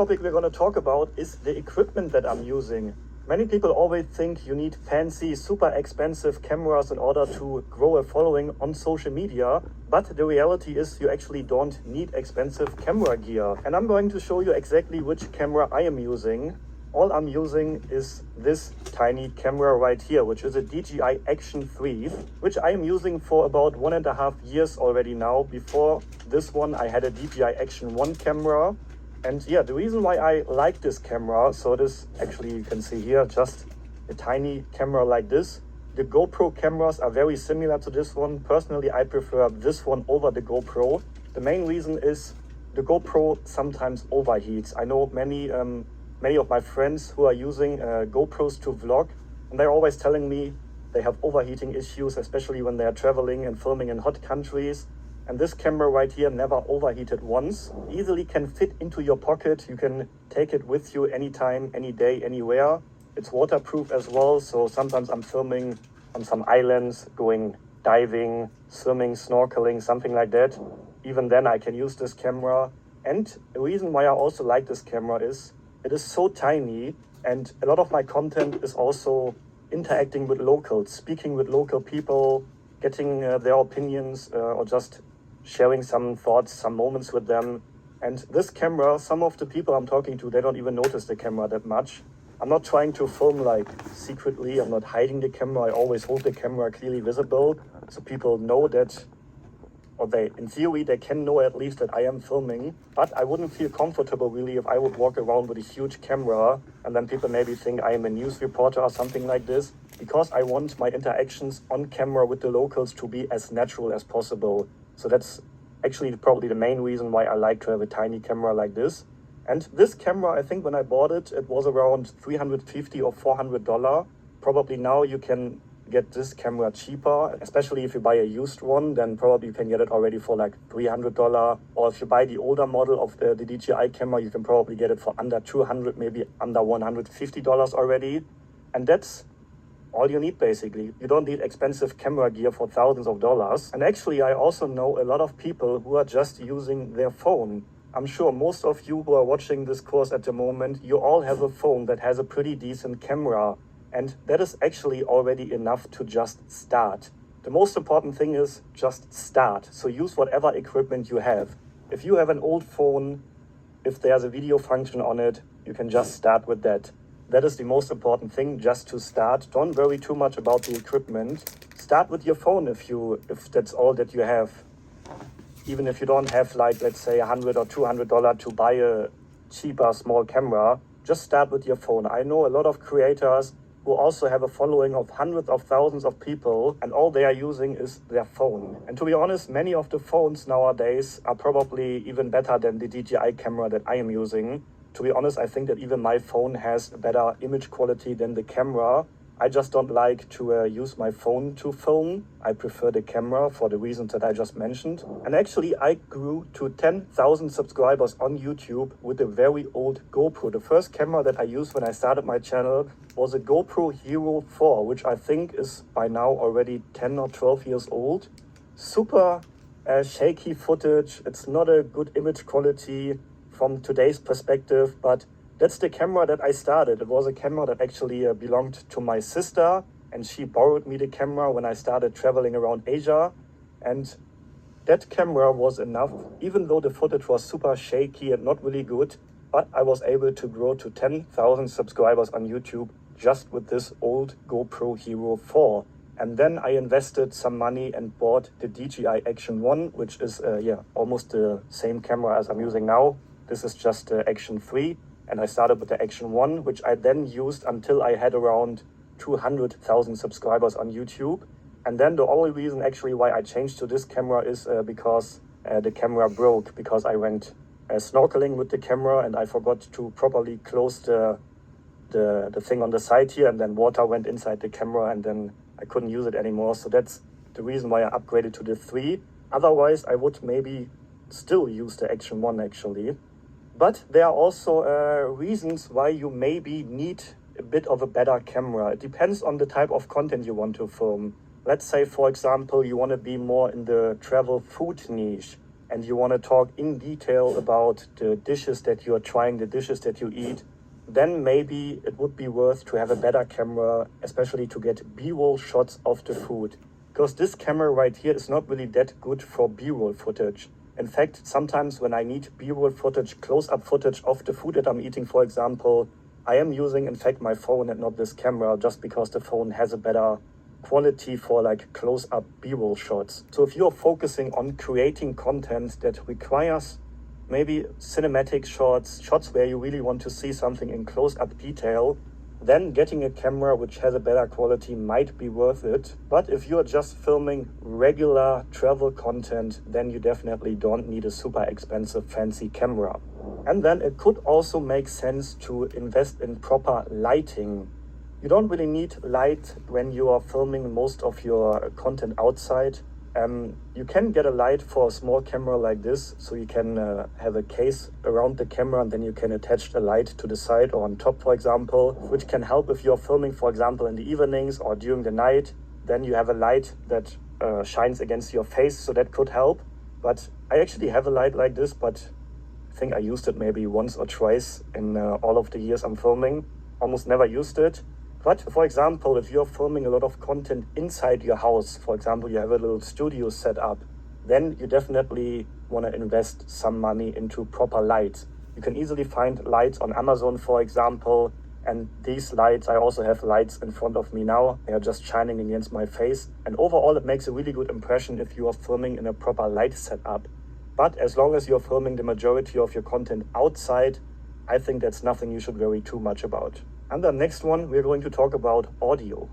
topic we're going to talk about is the equipment that I'm using. Many people always think you need fancy, super expensive cameras in order to grow a following on social media, but the reality is you actually don't need expensive camera gear. And I'm going to show you exactly which camera I am using. All I'm using is this tiny camera right here, which is a DJI Action 3, which I am using for about 1.5 years already now. Before this one, I had a DJI Action 1 camera. And yeah, the reason why I like this camera, so this actually you can see here, just a tiny camera like this. The GoPro cameras are very similar to this one. Personally, I prefer this one over the GoPro. The main reason is the GoPro sometimes overheats. I know many of my friends who are using GoPros to vlog, and they're always telling me they have overheating issues, especially when they're traveling and filming in hot countries. And this camera right here never overheated once. Easily can fit into your pocket. You can take it with you anytime, any day, anywhere. It's waterproof as well, so sometimes I'm filming on some islands, going diving, swimming, snorkeling, something like that. Even then I can use this camera. And the reason why I also like this camera is it is so tiny, and a lot of my content is also interacting with locals, speaking with local people, getting their opinions or just sharing some thoughts, some moments with them. And this camera, some of the people I'm talking to, they don't even notice the camera that much. I'm not trying to film like secretly, I'm not hiding the camera. I always hold the camera clearly visible so people know that, or in theory, they can know at least that I am filming. But I wouldn't feel comfortable really if I would walk around with a huge camera and then people maybe think I am a news reporter or something like this, because I want my interactions on camera with the locals to be as natural as possible. So that's actually probably the main reason why I like to have a tiny camera like this. And this camera, I think when I bought it, it was around $350 or $400. Probably now you can get this camera cheaper, especially if you buy a used one, then probably you can get it already for like $300. Or if you buy the older model of the DJI camera, you can probably get it for under $200, maybe under $150 already. And that's all you need basically. You don't need expensive camera gear for thousands of dollars. And actually, I also know a lot of people who are just using their phone. I'm sure most of you who are watching this course at the moment, you all have a phone that has a pretty decent camera. And that is actually already enough to just start. The most important thing is just start. So use whatever equipment you have. If you have an old phone, if there's a video function on it, you can just start with that. That is the most important thing, just to start. Don't worry too much about the equipment. Start with your phone if that's all that you have. Even if you don't have like, let's say $100 or $200 to buy a cheaper small camera, just start with your phone. I know a lot of creators who also have a following of hundreds of thousands of people, and all they are using is their phone. And to be honest, many of the phones nowadays are probably even better than the DJI camera that I am using. To be honest, I think that even my phone has a better image quality than the camera. I just don't like to use my phone to film. I prefer the camera for the reasons that I just mentioned. And actually, I grew to 10,000 subscribers on YouTube with a very old GoPro. The first camera that I used when I started my channel was a GoPro Hero 4, which I think is by now already 10 or 12 years old. Super shaky footage. It's not a good image quality from today's perspective, but that's the camera that I started. It was a camera that actually belonged to my sister, and she borrowed me the camera when I started traveling around Asia. And that camera was enough, even though the footage was super shaky and not really good, but I was able to grow to 10,000 subscribers on YouTube just with this old GoPro Hero 4. And then I invested some money and bought the DJI Action 1, which is almost the same camera as I'm using now. This is just the Action 3, and I started with the Action 1, which I then used until I had around 200,000 subscribers on YouTube. And then the only reason actually why I changed to this camera is because the camera broke, because I went snorkeling with the camera and I forgot to properly close the thing on the side here, and then water went inside the camera and then I couldn't use it anymore. So that's the reason why I upgraded to the 3. Otherwise, I would maybe still use the Action 1 actually. But there are also reasons why you maybe need a bit of a better camera. It depends on the type of content you want to film. Let's say, for example, you want to be more in the travel food niche. and you want to talk in detail about the dishes that you are trying, the dishes that you eat, then maybe it would be worth to have a better camera, especially to get B-roll shots of the food. Because this camera right here is not really that good for B-roll footage. In fact, sometimes when I need B-roll footage, close-up footage of the food that I'm eating, for example, I am using, in fact, my phone and not this camera, just because the phone has a better quality for like close-up B-roll shots. So if you're focusing on creating content that requires maybe cinematic shots where you really want to see something in close-up detail, then getting a camera which has a better quality might be worth it. But if you're just filming regular travel content, then you definitely don't need a super expensive fancy camera. And then it could also make sense to invest in proper lighting. You don't really need light when you are filming most of your content outside. You can get a light for a small camera like this, so you can have a case around the camera and then you can attach the light to the side or on top, for example, which can help if you're filming, for example, in the evenings or during the night. Then you have a light that shines against your face, so that could help. But I actually have a light like this, but I think I used it maybe once or twice in all of the years I'm filming. Almost never used it. But for example, if you're filming a lot of content inside your house, for example, you have a little studio set up, then you definitely want to invest some money into proper lights. You can easily find lights on Amazon, for example, and these lights, I also have lights in front of me now. They are just shining against my face. And overall, it makes a really good impression if you are filming in a proper light setup. But as long as you're filming the majority of your content outside, I think that's nothing you should worry too much about. And the next one, we're going to talk about audio.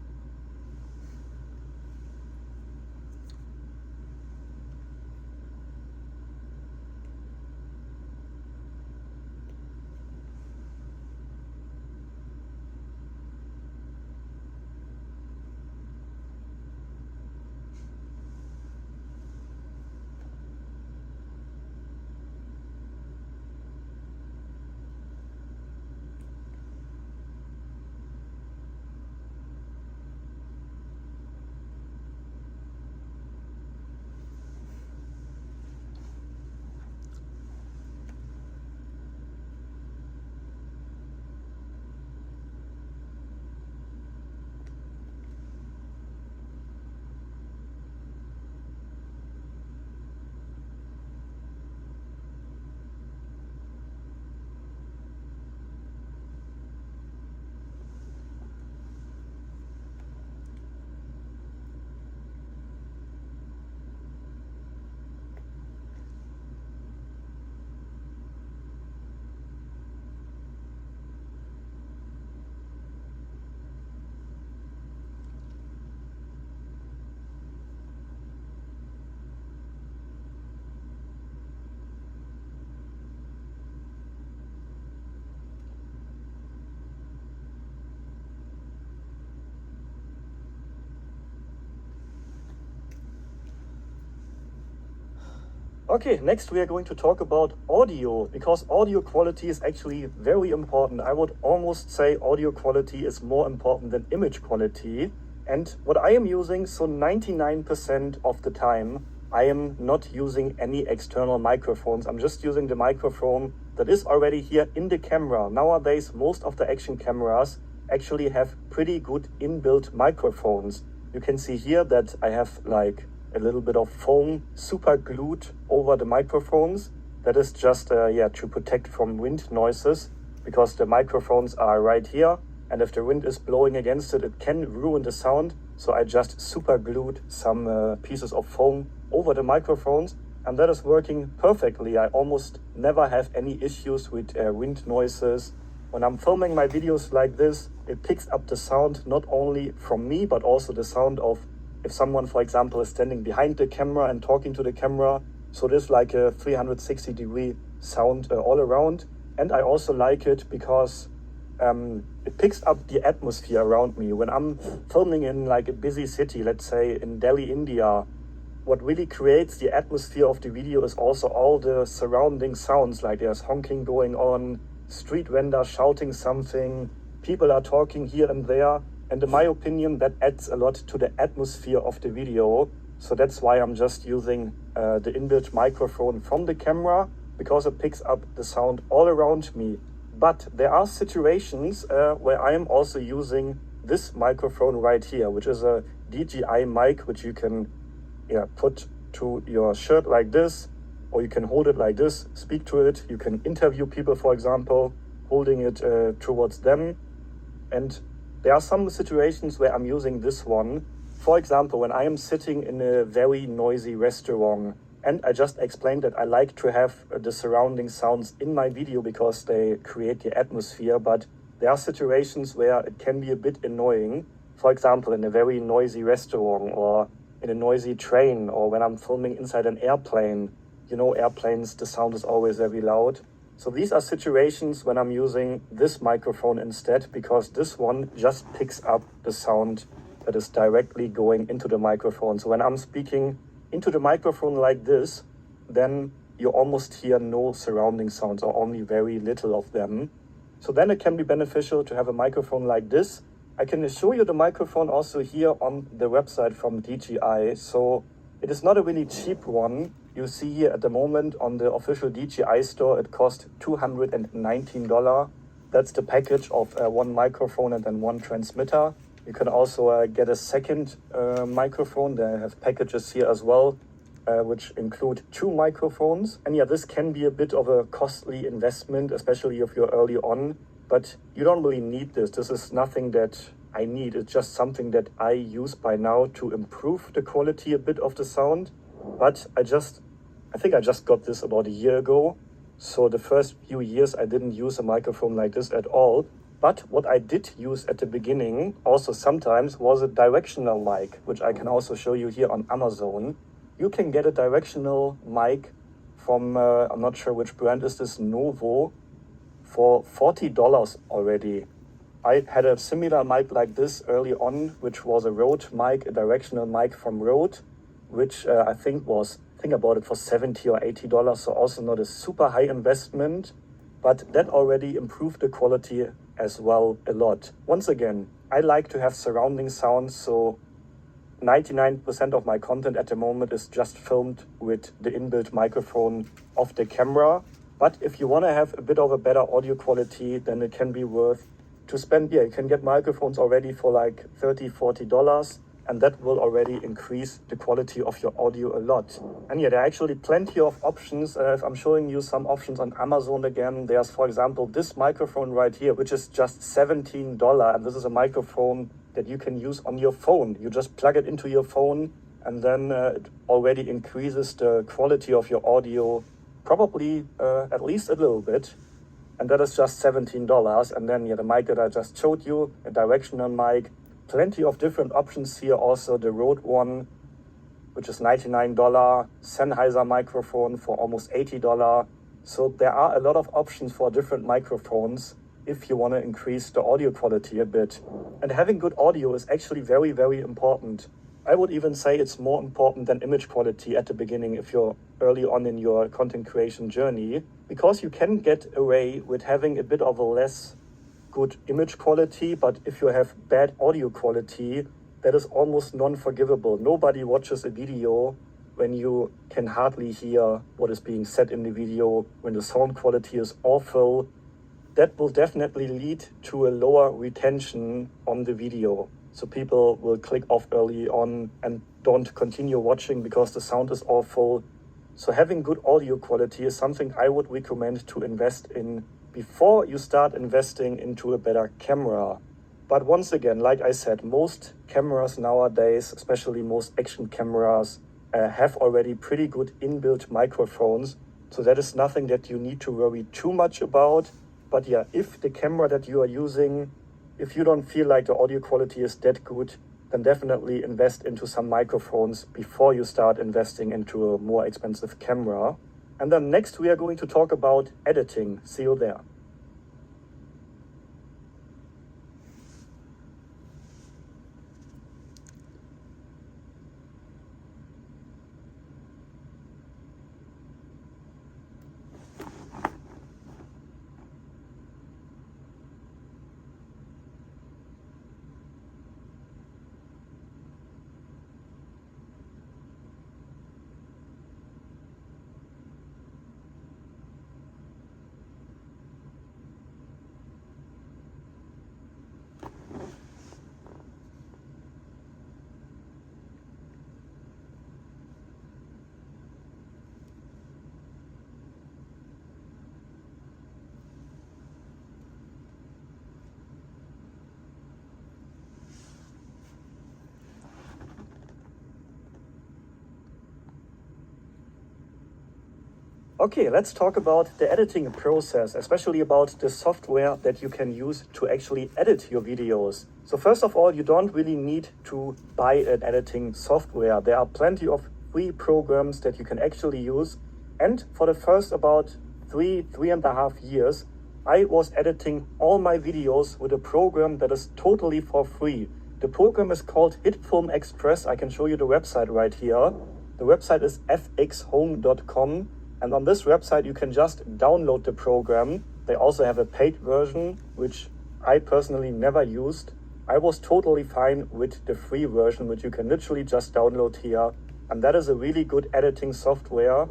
Okay, next we are going to talk about audio, because audio quality is actually very important. I would almost say audio quality is more important than image quality. And what I am using, so 99% of the time, I am not using any external microphones. I'm just using the microphone that is already here in the camera. Nowadays, most of the action cameras actually have pretty good inbuilt microphones. You can see here that I have like a little bit of foam super glued over the microphones. That is just to protect from wind noises, because the microphones are right here, and if the wind is blowing against it, it can ruin the sound. So I just super glued some pieces of foam over the microphones, and that is working perfectly. I almost never have any issues with wind noises. When I'm filming my videos like this, it picks up the sound not only from me, but also the sound of if someone, for example, is standing behind the camera and talking to the camera. So there's like a 360-degree sound all around. And I also like it because it picks up the atmosphere around me. When I'm filming in like a busy city, let's say in Delhi, India, what really creates the atmosphere of the video is also all the surrounding sounds, like there's honking going on, street vendors shouting something, people are talking here and there. And in my opinion, that adds a lot to the atmosphere of the video. So that's why I'm just using the inbuilt microphone from the camera, because it picks up the sound all around me. But there are situations where I am also using this microphone right here, which is a DJI mic, which you can put to your shirt like this, or you can hold it like this, speak to it. You can interview people, for example, holding it towards them. And there are some situations where I'm using this one. For example, when I am sitting in a very noisy restaurant, and I just explained that I like to have the surrounding sounds in my video because they create the atmosphere, but there are situations where it can be a bit annoying. For example, in a very noisy restaurant, or in a noisy train, or when I'm filming inside an airplane. You know, airplanes, the sound is always very loud. So these are situations when I'm using this microphone instead, because this one just picks up the sound that is directly going into the microphone. So when I'm speaking into the microphone like this, then you almost hear no surrounding sounds, or only very little of them. So then it can be beneficial to have a microphone like this. I can show you the microphone also here on the website from DJI. So it is not a really cheap one. You see here at the moment on the official DJI store, it costs $219. That's the package of one microphone and then one transmitter. You can also get a second microphone. They have packages here as well, which include 2 microphones. And yeah, this can be a bit of a costly investment, especially if you're early on. But you don't really need this. This is nothing that I need. It's just something that I use by now to improve the quality a bit of the sound. But I think I just got this about a year ago. So the first few years I didn't use a microphone like this at all. But what I did use at the beginning, also sometimes, was a directional mic, which I can also show you here on Amazon. You can get a directional mic from, I'm not sure which brand is this, Novo, for $40 already. I had a similar mic like this early on, which was a Rode mic, a directional mic from Rode, which I think about it, for $70 or $80, so also not a super high investment, but that already improved the quality as well a lot. Once again, I like to have surrounding sounds, so 99% of my content at the moment is just filmed with the inbuilt microphone of the camera. But if you want to have a bit of a better audio quality, then it can be worth to spend, you can get microphones already for like $30, $40, and that will already increase the quality of your audio a lot. And yeah, there are actually plenty of options. If I'm showing you some options on Amazon again, there's, for example, this microphone right here, which is just $17. And this is a microphone that you can use on your phone. You just plug it into your phone, and then it already increases the quality of your audio, probably at least a little bit. And that is just $17. And then the mic that I just showed you, a directional mic, plenty of different options here. Also the Rode one, which is $99, Sennheiser microphone for almost $80. So there are a lot of options for different microphones if you want to increase the audio quality a bit. And having good audio is actually very, very important. I would even say it's more important than image quality at the beginning if you're early on in your content creation journey, because you can get away with having a bit of a less good image quality, but if you have bad audio quality, that is almost non-forgivable. Nobody watches a video when you can hardly hear what is being said in the video, when the sound quality is awful. That will definitely lead to a lower retention on the video. So people will click off early on and don't continue watching because the sound is awful. So having good audio quality is something I would recommend to invest in before you start investing into a better camera. But once again, like I said, most cameras nowadays, especially most action cameras, have already pretty good inbuilt microphones. So that is nothing that you need to worry too much about. But yeah, if the camera that you are using, if you don't feel like the audio quality is that good, then definitely invest into some microphones before you start investing into a more expensive camera. And then next we are going to talk about editing. See you there. Okay, let's talk about the editing process, especially about the software that you can use to actually edit your videos. So first of all, you don't really need to buy an editing software. There are plenty of free programs that you can actually use. And for the first about 3.5 years, I was editing all my videos with a program that is totally for free. The program is called HitFilm Express. I can show you the website right here. The website is fxhome.com. And on this website, you can just download the program. They also have a paid version, which I personally never used. I was totally fine with the free version, which you can literally just download here. And that is a really good editing software.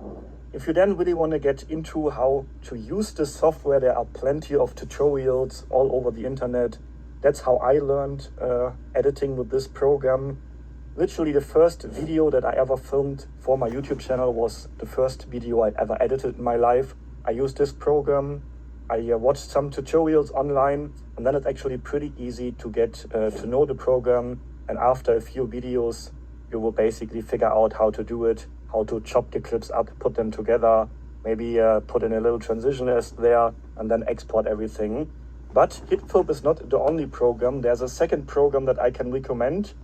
If you then really want to get into how to use this software, there are plenty of tutorials all over the internet. That's how I learned editing with this program. Literally the first video that I ever filmed for my YouTube channel was the first video I ever edited in my life. I used this program. I watched some tutorials online, and then it's actually pretty easy to get to know the program. And after a few videos, you will basically figure out how to do it, how to chop the clips up, put them together, maybe put in a little transition as there, and then export everything. But HitFilm is not the only program. There's a second program that I can recommend,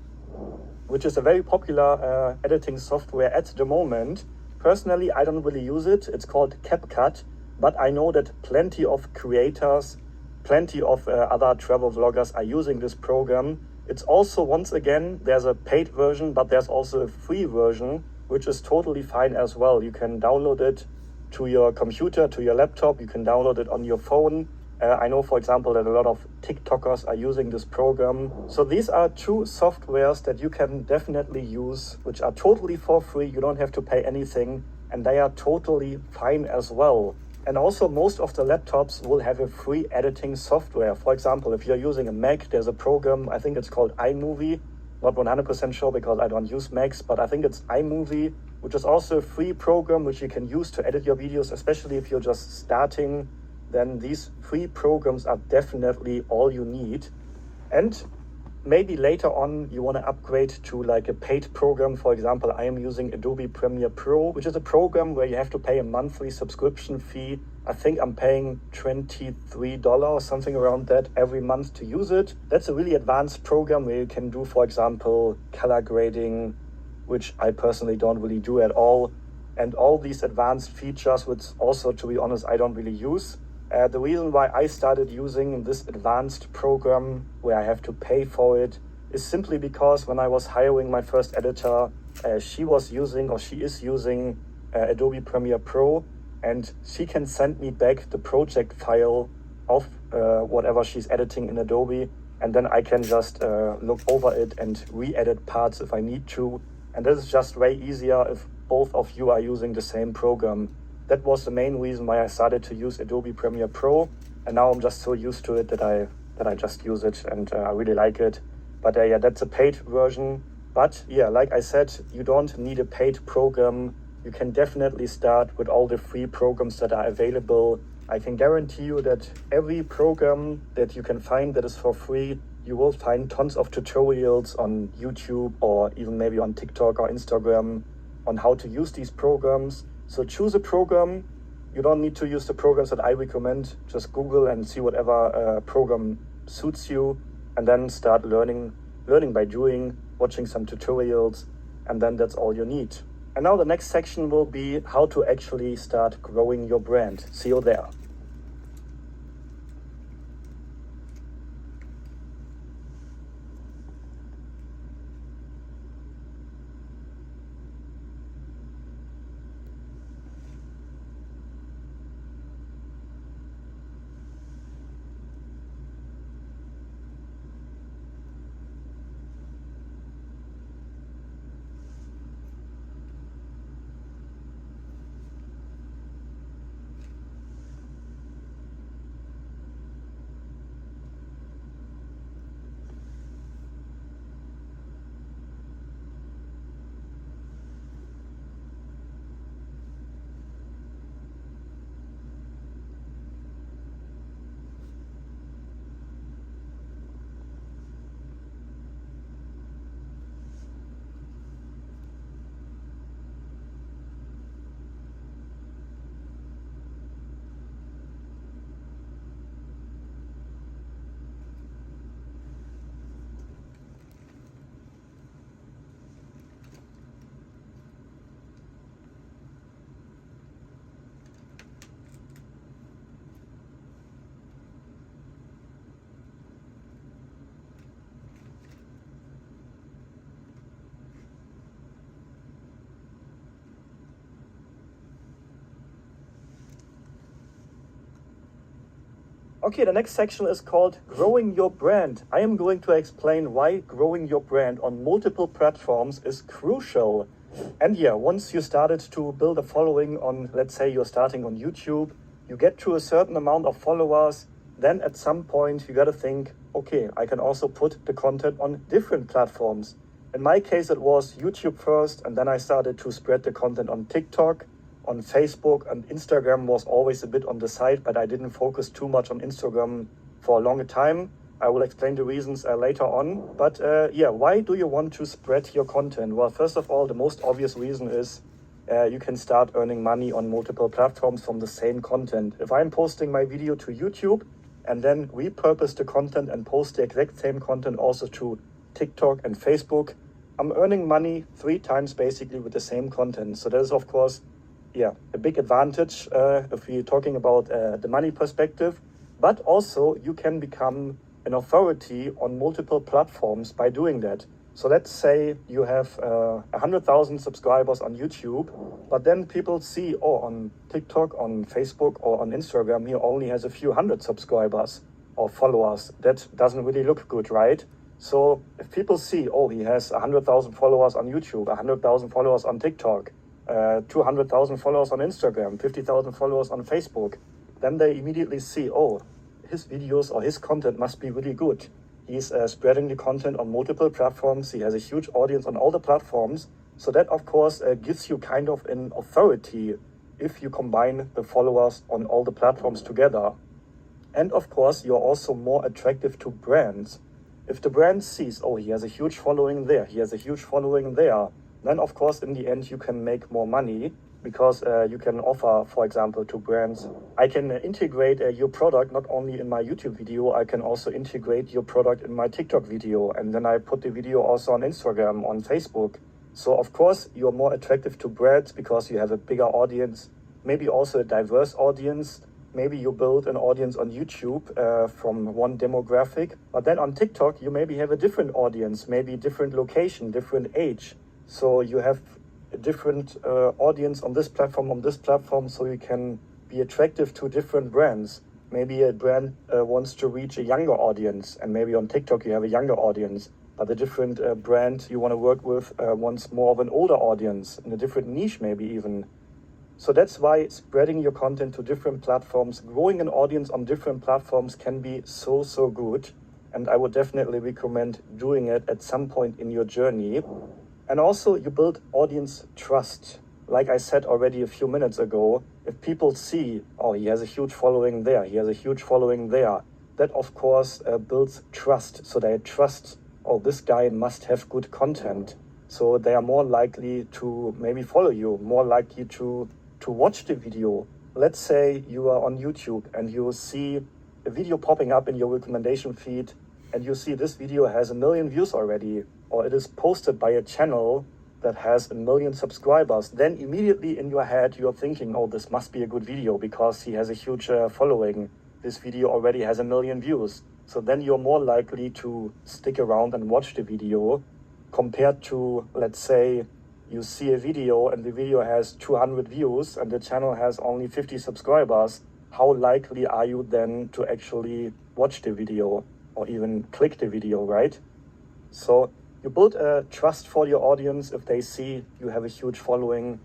which is a very popular editing software at the moment. Personally, I don't really use it. It's called CapCut, but I know that plenty of creators, plenty of other travel vloggers are using this program. It's also, once again, there's a paid version, but there's also a free version, which is totally fine as well. You can download it to your computer, to your laptop. You can download it on your phone. I know, for example, that a lot of TikTokers are using this program. So these are two softwares that you can definitely use, which are totally for free. You don't have to pay anything, and they are totally fine as well. And also, most of the laptops will have a free editing software. For example, if you're using a Mac, there's a program, I think it's called iMovie. Not 100% sure because I don't use Macs, but I think it's iMovie, which is also a free program which you can use to edit your videos, especially if you're just starting. Then these free programs are definitely all you need. And maybe later on you want to upgrade to like a paid program. For example, I am using Adobe Premiere Pro, which is a program where you have to pay a monthly subscription fee. I think I'm paying $23 or something around that every month to use it. That's a really advanced program where you can do, for example, color grading, which I personally don't really do at all. And all these advanced features, which also, to be honest, I don't really use. The reason why I started using this advanced program where I have to pay for it is simply because when I was hiring my first editor, she is using Adobe Premiere Pro, and she can send me back the project file of whatever she's editing in Adobe, and then I can just look over it and re-edit parts if I need to. And this is just way easier if both of you are using the same program. That was the main reason why I started to use Adobe Premiere Pro, and now I'm just so used to it that I just use it, and I really like it. But yeah, that's a paid version. But yeah, like I said, you don't need a paid program. You can definitely start with all the free programs that are available. I can guarantee you that every program that you can find that is for free, you will find tons of tutorials on YouTube or even maybe on TikTok or Instagram on how to use these programs. So choose a program. You don't need to use the programs that I recommend. Just Google and see whatever program suits you, and then start learning by doing, watching some tutorials, and then that's all you need. And now the next section will be how to actually start growing your brand. See you there. Okay, the next section is called Growing Your Brand. I am going to explain why growing your brand on multiple platforms is crucial. And yeah, once you started to build a following on, let's say you're starting on YouTube, you get to a certain amount of followers, then at some point you gotta think, okay, I can also put the content on different platforms. In my case, it was YouTube first, and then I started to spread the content on TikTok, on Facebook, and Instagram was always a bit on the side, but I didn't focus too much on Instagram for a long time. I will explain the reasons later on. But yeah, why do you want to spread your content? Well, first of all, the most obvious reason is you can start earning money on multiple platforms from the same content. If I'm posting my video to YouTube and then repurpose the content and post the exact same content also to TikTok and Facebook, I'm earning money 3 times basically with the same content. So that is, of course, yeah, a big advantage if we're talking about the money perspective. But also you can become an authority on multiple platforms by doing that. So let's say you have 100,000 subscribers on YouTube, but then people see, oh, on TikTok, on Facebook, or on Instagram, he only has a few hundred subscribers or followers. That doesn't really look good, right? So if people see, oh, he has 100,000 followers on YouTube, 100,000 followers on TikTok, 200,000 followers on Instagram, 50,000 followers on Facebook, then they immediately see, oh, his videos or his content must be really good. He's spreading the content on multiple platforms. He has a huge audience on all the platforms. So that, of course, gives you kind of an authority if you combine the followers on all the platforms together. And of course, you're also more attractive to brands. If the brand sees, oh, he has a huge following there, he has a huge following there, then of course, in the end, you can make more money because you can offer, for example, to brands, I can integrate your product not only in my YouTube video, I can also integrate your product in my TikTok video. And then I put the video also on Instagram, on Facebook. So of course, you're more attractive to brands because you have a bigger audience, maybe also a diverse audience. Maybe you build an audience on YouTube from one demographic, but then on TikTok, you maybe have a different audience, maybe different location, different age. So you have a different audience on this platform, so you can be attractive to different brands. Maybe a brand wants to reach a younger audience, and maybe on TikTok you have a younger audience, but a different brand you want to work with wants more of an older audience, in a different niche maybe even. So that's why spreading your content to different platforms, growing an audience on different platforms can be so good. And I would definitely recommend doing it at some point in your journey. And also you build audience trust. Like I said already a few minutes ago, if people see, oh, he has a huge following there, he has a huge following there, that of course builds trust. So they trust, oh, this guy must have good content. So they are more likely to maybe follow you, more likely to watch the video. Let's say you are on YouTube and you see a video popping up in your recommendation feed and you see this video has 1 million views already, or it is posted by a channel that has 1 million subscribers, then immediately in your head you're thinking, oh, this must be a good video because he has a huge following. This video already has 1 million views. So then you're more likely to stick around and watch the video compared to, let's say, you see a video and the video has 200 views and the channel has only 50 subscribers. How likely are you then to actually watch the video or even click the video, right? So you build a trust for your audience if they see you have a huge following.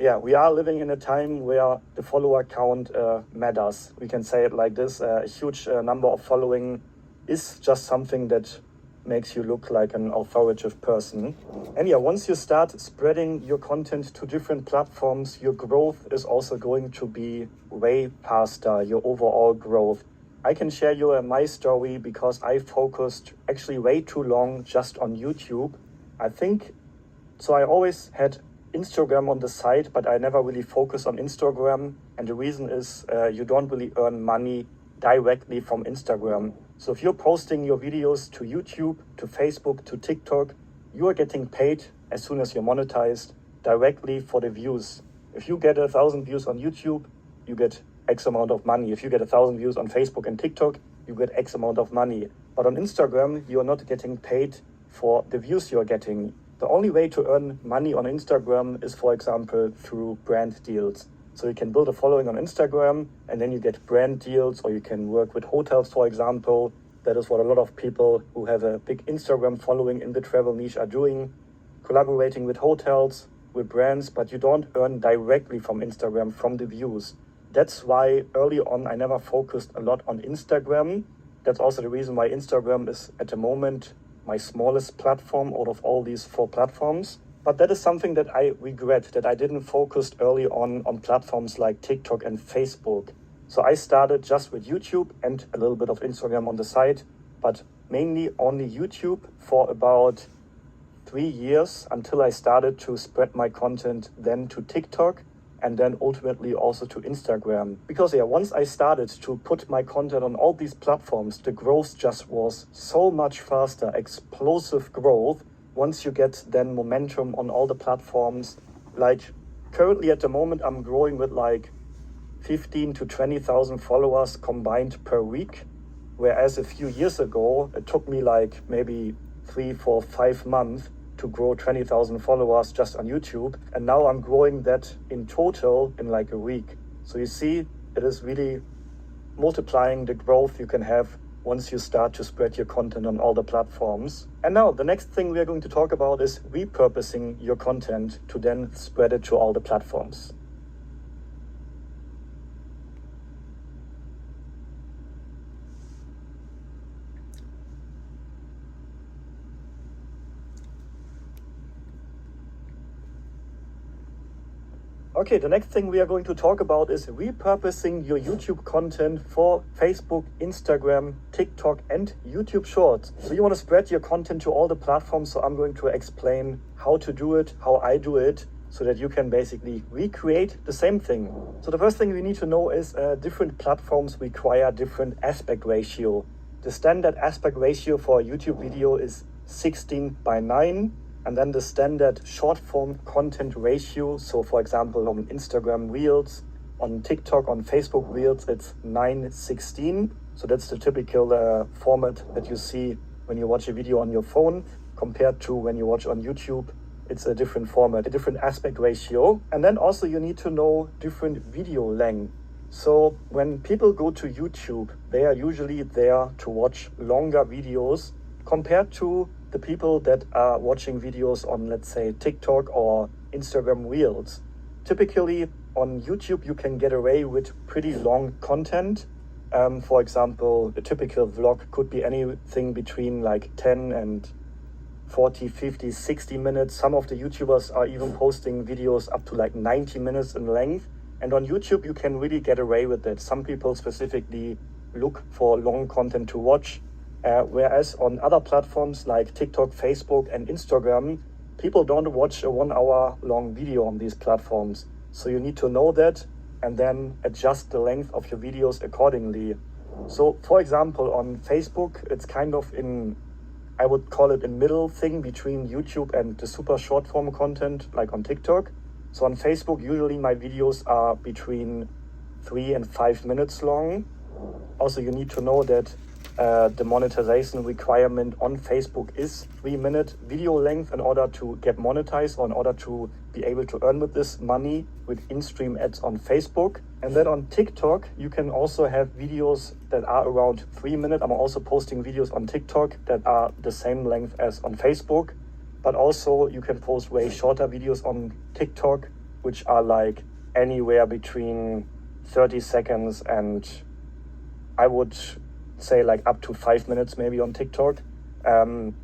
Yeah, we are living in a time where the follower count matters. We can say it like this. A huge number of following is just something that makes you look like an authoritative person. And yeah, once you start spreading your content to different platforms, your growth is also going to be way faster, your overall growth. I can share you my story because I focused actually way too long just on YouTube. I always had Instagram on the side, but I never really focused on Instagram. And the reason is you don't really earn money directly from Instagram. So if you're posting your videos to YouTube, to Facebook, to TikTok, you are getting paid as soon as you're monetized directly for the views. If you get 1,000 views on YouTube, you get X amount of money. If you get 1,000 views on Facebook and TikTok, you get X amount of money. But on Instagram, you're not getting paid for the views you're getting. The only way to earn money on Instagram is, for example, through brand deals. So you can build a following on Instagram, and then you get brand deals, or you can work with hotels, for example. That is what a lot of people who have a big Instagram following in the travel niche are doing, collaborating with hotels, with brands, but you don't earn directly from Instagram, from the views. That's why early on I never focused a lot on Instagram. That's also the reason why Instagram is at the moment my smallest platform out of all these 4 platforms. But that is something that I regret, that I didn't focus early on platforms like TikTok and Facebook. So I started just with YouTube and a little bit of Instagram on the side, but mainly only YouTube for about 3 years until I started to spread my content then to TikTok and then ultimately also to Instagram. Because once I started to put my content on all these platforms, the growth just was so much faster, explosive growth. Once you get then momentum on all the platforms, like currently at the moment, I'm growing with like 15 to 20,000 followers combined per week. Whereas a few years ago, it took me like maybe 3, 4, 5 months to grow 20,000 followers just on YouTube. And now I'm growing that in total in like a week. So you see, it is really multiplying the growth you can have once you start to spread your content on all the platforms. And now the next thing we are going to talk about is repurposing your content to then spread it to all the platforms. Okay, the next thing we are going to talk about is repurposing your YouTube content for Facebook, Instagram, TikTok, and YouTube Shorts. So you want to spread your content to all the platforms, so I'm going to explain how to do it, how I do it, so that you can basically recreate the same thing. So the first thing we need to know is different platforms require different aspect ratio. The standard aspect ratio for a YouTube video is 16:9. And then the standard short form content ratio. So for example, on Instagram Reels, on TikTok, on Facebook Reels, it's 9:16. So that's the typical format that you see when you watch a video on your phone compared to when you watch on YouTube. It's a different format, a different aspect ratio. And then also you need to know different video length. So when people go to YouTube, they are usually there to watch longer videos compared to the people that are watching videos on, let's say, TikTok or Instagram Reels. Typically on YouTube, you can get away with pretty long content. For example, a typical vlog could be anything between like 10 and 40, 50, 60 minutes. Some of the YouTubers are even posting videos up to like 90 minutes in length. And on YouTube, you can really get away with it. Some people specifically look for long content to watch. Whereas on other platforms like TikTok, Facebook, and Instagram, people don't watch a 1 hour long video on these platforms. So you need to know that and then adjust the length of your videos accordingly. So for example, on Facebook, it's kind of I would call it a middle thing between YouTube and the super short form content like on TikTok. So on Facebook, usually my videos are between 3 and 5 minutes long. Also, you need to know that the monetization requirement on Facebook is 3-minute video length in order to get monetized or in order to be able to earn with this money with in-stream ads on Facebook. And then on TikTok, you can also have videos that are around 3 minutes. I'm also posting videos on TikTok that are the same length as on Facebook. But also you can post way shorter videos on TikTok, which are like anywhere between 30 seconds and I would say like up to 5 minutes maybe on TikTok. And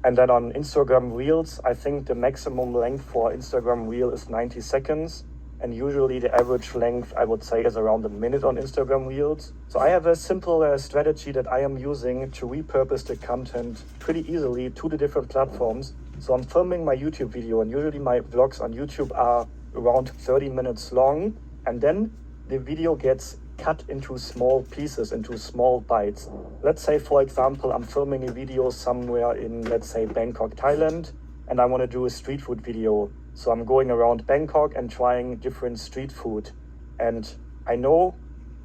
then on Instagram Reels, I think the maximum length for Instagram Reel is 90 seconds. And usually the average length, I would say, is around a minute on Instagram Reels. So I have a simple strategy that I am using to repurpose the content pretty easily to the different platforms. So I'm filming my YouTube video, and usually my vlogs on YouTube are around 30 minutes long. And then the video gets cut into small pieces, into small bites. Let's say, for example, I'm filming a video somewhere in, let's say, Bangkok, Thailand, and I want to do a street food video. So I'm going around Bangkok and trying different street food. And I know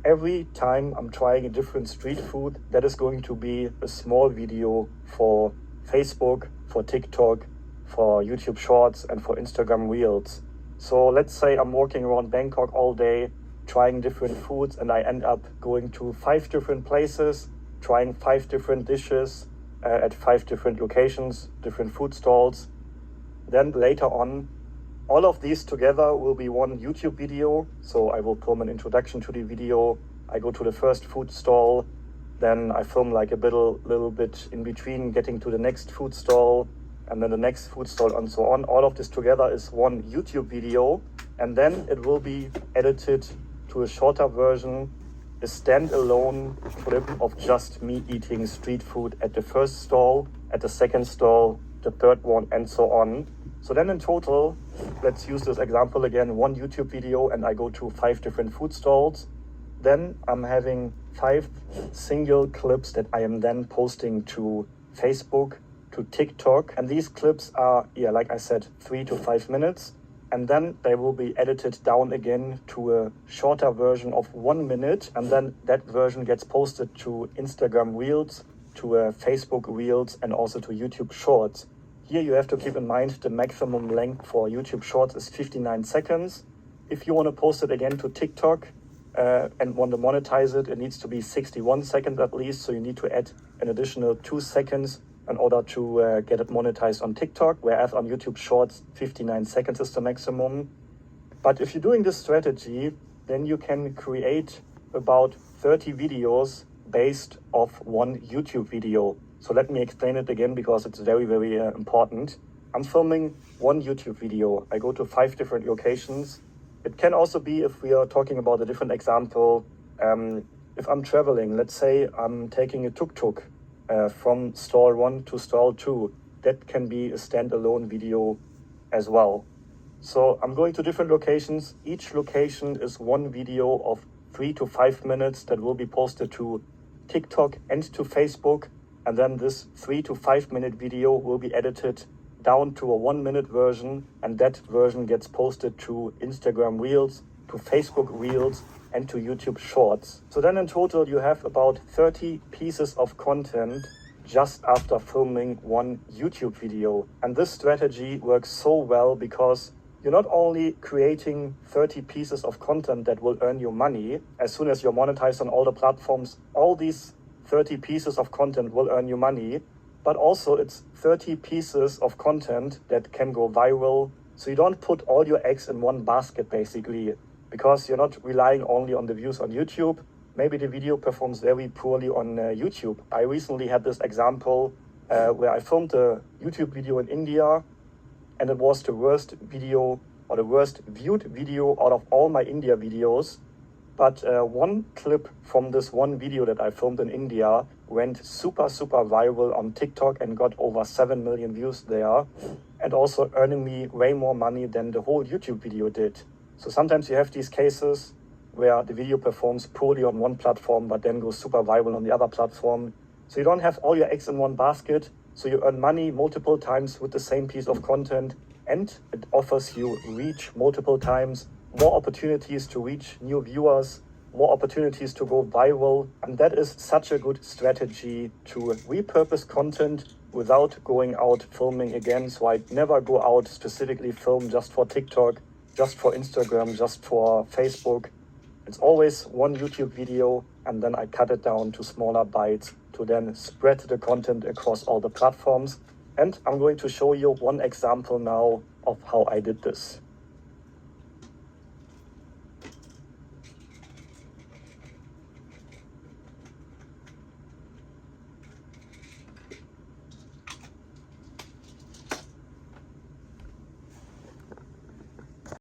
every time I'm trying a different street food, that is going to be a small video for Facebook, for TikTok, for YouTube Shorts, and for Instagram Reels. So let's say I'm walking around Bangkok all day, trying different foods, and I end up going to 5 different places, trying 5 different dishes at 5 different locations, different food stalls. Then later on, all of these together will be one YouTube video. So I will film an introduction to the video. I go to the first food stall, then I film like a little bit in between getting to the next food stall, and then the next food stall, and so on. All of this together is one YouTube video, and then it will be edited to a shorter version, a standalone clip of just me eating street food at the first stall, at the second stall, the third one, and so on. So then in total, let's use this example again, one YouTube video, and I go to 5 different food stalls. Then I'm having 5 single clips that I am then posting to Facebook, to TikTok. And these clips are, like I said, 3 to 5 minutes. And then they will be edited down again to a shorter version of 1 minute. And then that version gets posted to Instagram Reels, to Facebook Reels, and also to YouTube Shorts. Here you have to keep in mind the maximum length for YouTube Shorts is 59 seconds. If you want to post it again to TikTok and want to monetize it, it needs to be 61 seconds at least. So you need to add an additional 2 seconds in order to get it monetized on TikTok, whereas on YouTube Shorts, 59 seconds is the maximum. But if you're doing this strategy, then you can create about 30 videos based off one YouTube video. So let me explain it again because it's very, very important. I'm filming one YouTube video. I go to 5 different locations. It can also be, if we are talking about a different example, if I'm traveling, let's say I'm taking a tuk-tuk from stall 1 to stall 2, that can be a standalone video as well. So I'm going to different locations. Each location is one video of 3 to 5 minutes that will be posted to TikTok and to Facebook. And then this 3 to 5 minute video will be edited down to a 1 minute version. And that version gets posted to Instagram Reels, to Facebook Reels, and to YouTube Shorts. So then in total, you have about 30 pieces of content just after filming one YouTube video. And this strategy works so well because you're not only creating 30 pieces of content that will earn you money. As soon as you're monetized on all the platforms, all these 30 pieces of content will earn you money, but also it's 30 pieces of content that can go viral. So you don't put all your eggs in one basket basically, because you're not relying only on the views on YouTube. Maybe the video performs very poorly on YouTube. I recently had this example where I filmed a YouTube video in India, and it was the worst video or the worst viewed video out of all my India videos. But one clip from this one video that I filmed in India went super viral on TikTok and got over 7 million views there, and also earning me way more money than the whole YouTube video did. So sometimes you have these cases where the video performs poorly on one platform but then goes super viral on the other platform. So you don't have all your eggs in one basket, so you earn money multiple times with the same piece of content, and it offers you reach multiple times, more opportunities to reach new viewers, more opportunities to go viral. And that is such a good strategy to repurpose content without going out filming again. So I never go out specifically film just for TikTok, just for Instagram, just for Facebook. It's always one YouTube video, and then I cut it down to smaller bites to then spread the content across all the platforms. And I'm going to show you one example now of how I did this.